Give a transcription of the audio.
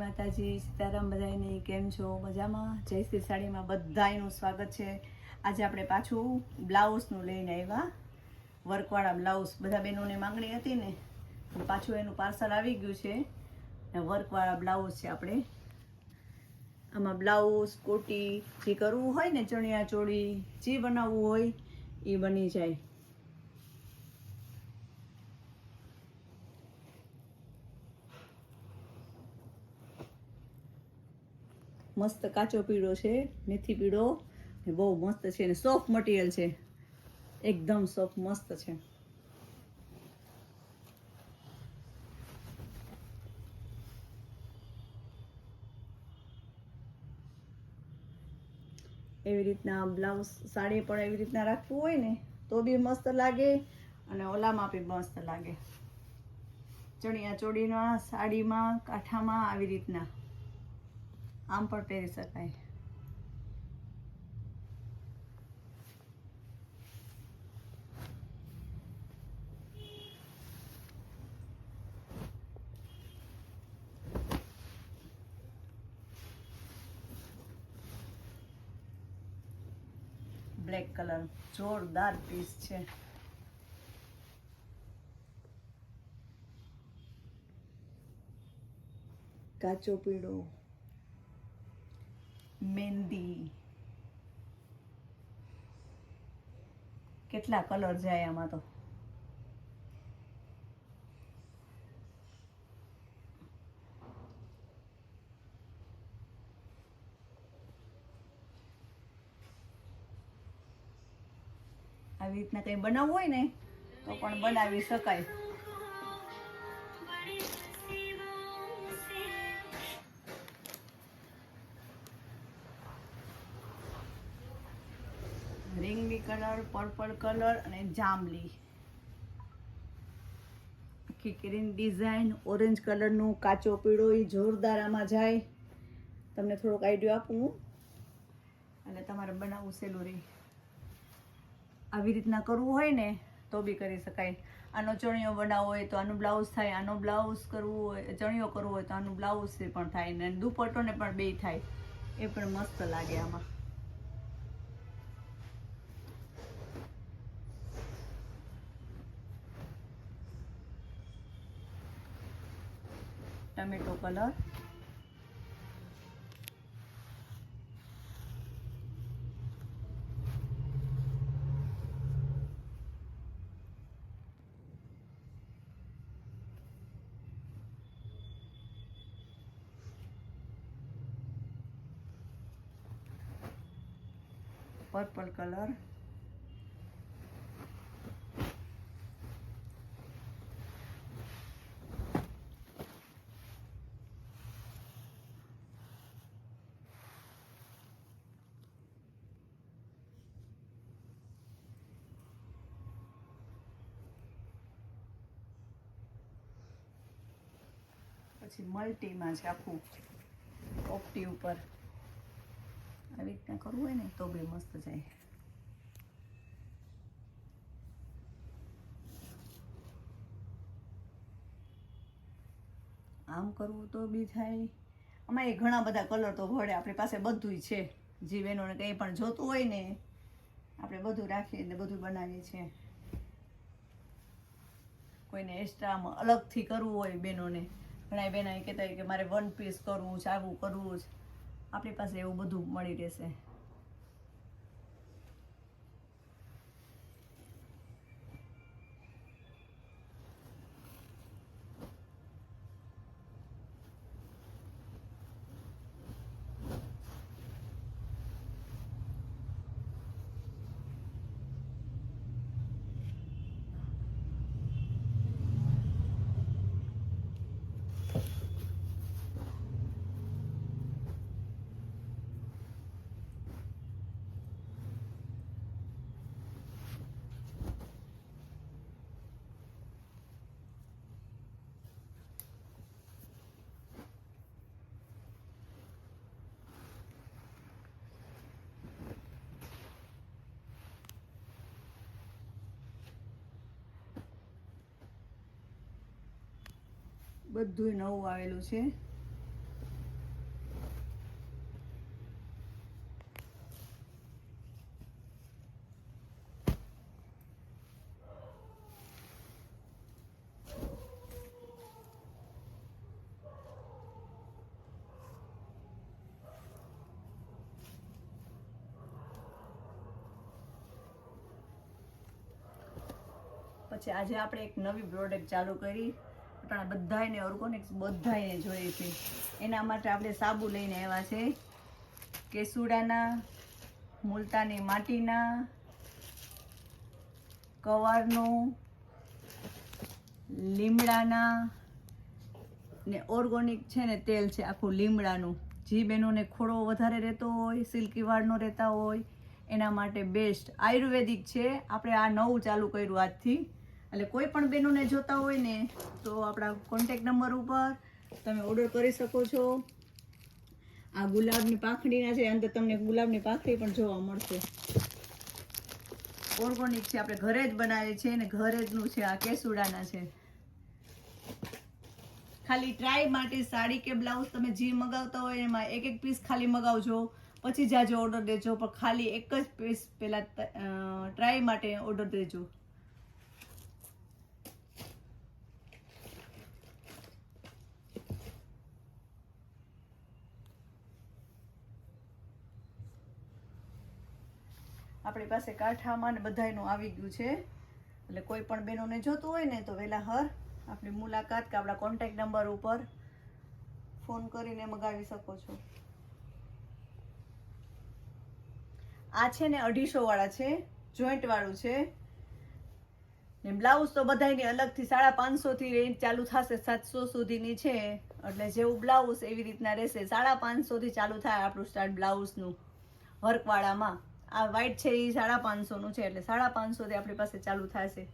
માતાજી, સીતારામ બધાયને કેમ છો? મજામાં? જય શ્રી સાડીમાં બધાયનું સ્વાગત છે. આજે આપણે પાછું બ્લાઉઝનું લઈને આવ્યા, વર્કવાળા બ્લાઉઝ. બધા બહેનોને માંગણી હતી ને, પાછું એનું પાર્સલ આવી ગયું છે. વર્કવાળા બ્લાઉઝ છે આપણે. આમાં બ્લાઉઝ, કોટી જે કરવું હોય ને, ચણિયા ચોળી જે બનાવવું હોય એ બની જાય. મસ્ત કાચો પીળો છે, મેથી પીળો, બહુ મસ્ત છે અને સોફ્ટ મટીરિયલ છે, એકદમ સોફ્ટ મસ્ત છે. એવી રીતના બ્લાઉઝ સાડી પણ એવી રીતના રાખવું હોય ને તો બી મસ્ત લાગે અને ઓલામાં બી મસ્ત લાગે. ચણિયા ચોળીમાં, સાડીમાં, કાંઠામાં આવી રીતના આમ પણ પહેરી શકાય. બ્લેક કલર જોરદાર પીસ છે. કાચો પીળો, મહેંદી, કેટલા કલર જાય આમાં તો. આવી રીતના કંઈ બનાવવું હોય ને તો પણ બનાવી શકાય. રીંગણી કલર, પર્પલ કલર અને જાંબલી, આખી ગ્રીન ડિઝાઇન, ઓરેન્જ કલરનું કાચો પીળો એ જોરદાર આમાં જાય. તમને થોડોક આઈડિયો આપું અને તમારે બનાવવું સહેલું રહે. આવી રીતના કરવું હોય ને તો બી કરી શકાય. આનો ચણિયો બનાવવો હોય તો આનું બ્લાઉઝ થાય, આનો બ્લાઉઝ કરવું હોય, ચણિયો કરવો હોય તો આનું બ્લાઉઝ પણ થાય ને દુપટ્ટોને પણ બે થાય. એ પણ મસ્ત લાગે આમાં. ટમેટો કલર, પર્પલ કલર, પછી મલ્ટીમાં છે આખું ઓપ્ટી ઉપર. આવી રીતના કરવું હોય ને તો બી મસ્ત જાય. આમ કરવું તો બી થાય. આમાં એ ઘણા બધા કલર તો ભળે, આપણી પાસે બધું છે. જે બહેનોને કંઈ પણ જોતું હોય ને આપણે બધું રાખીને બધું બનાવીએ છીએ. કોઈને એક્સ્ટ્રામાં અલગથી કરવું હોય બહેનોને, ઘણા બહેનો એ કહેતા હોય કે મારે વન પીસ કરવું છે, આવું કરવું છે, આપણી પાસે એવું બધું મળી રહેશે. બધું નવું આવેલું છે. છે. આજે આપણે એક નવી પ્રોડક્ટ ચાલુ કરી, પણ બધાને ઓર્ગોનિક્સ બધાને જોઈએ છે. એના માટે આપણે સાબુ લઈને આવ્યા છે, કેસુડાના, મુલતાની માટીના, કવારનું, લીમડાના ને ઓર્ગોનિક છે ને તેલ છે આખું લીમડાનું. જે બહેનોને ખોડો વધારે રહેતો હોય, સિલ્કી વાળ ન રહેતા હોય, એના માટે બેસ્ટ આયુર્વેદિક છે. આપણે આ નવું ચાલુ કર્યું આજથી. એટલે કોઈ પણ બહેનોને જોતા હોય ને તો આપણા કોન્ટેક્ટ નંબર ઉપર તમે ઓર્ડર કરી શકો છો. આ ગુલાબની પાંખડીના છે, અંદર તમને ગુલાબની પાંખડી પણ જોવા મળશે. ઓર્ગોનિક છે, આપણે ઘરે જ બનાવીએ છીએ ને ઘરે જનું છે. આ કેસુડાના છે. ખાલી ટ્રાય માટે સાડી કે બ્લાઉઝ તમે જે મગાવતા હોય એમાં એક એક પીસ ખાલી મગાવજો, પછી જાજો ઓર્ડર દેજો. પણ ખાલી એક જ પીસ પહેલા ટ્રાય માટે ઓર્ડર દેજો. આપણી પાસે કાંઠામાં ને બધાયનું આવી ગયું છે. એટલે કોઈ પણ બહેનોને જોતું હોય ને તો વહેલા હર આપણી મુલાકાત કે આપણા કોન્ટેક્ટ નંબર ઉપર ફોન કરીને મગાવી શકો છો. આ છે ને 250 વાળા છે, જોઈન્ટ વાળું છે. ને બ્લાઉઝ તો બધાયની અલગથી 550 થી રેન્જ ચાલુ થશે, 700 સુધીની છે. એટલે જેવું બ્લાઉઝ એવી રીતના રહેશે. 550 થી ચાલુ થાય આપણું સ્ટાર્ટ બ્લાઉઝનું વર્કવાળામાં. આ વ્હાઈટ છે એ 550 નું છે, એટલે 550 થી આપણી પાસે ચાલુ થશે.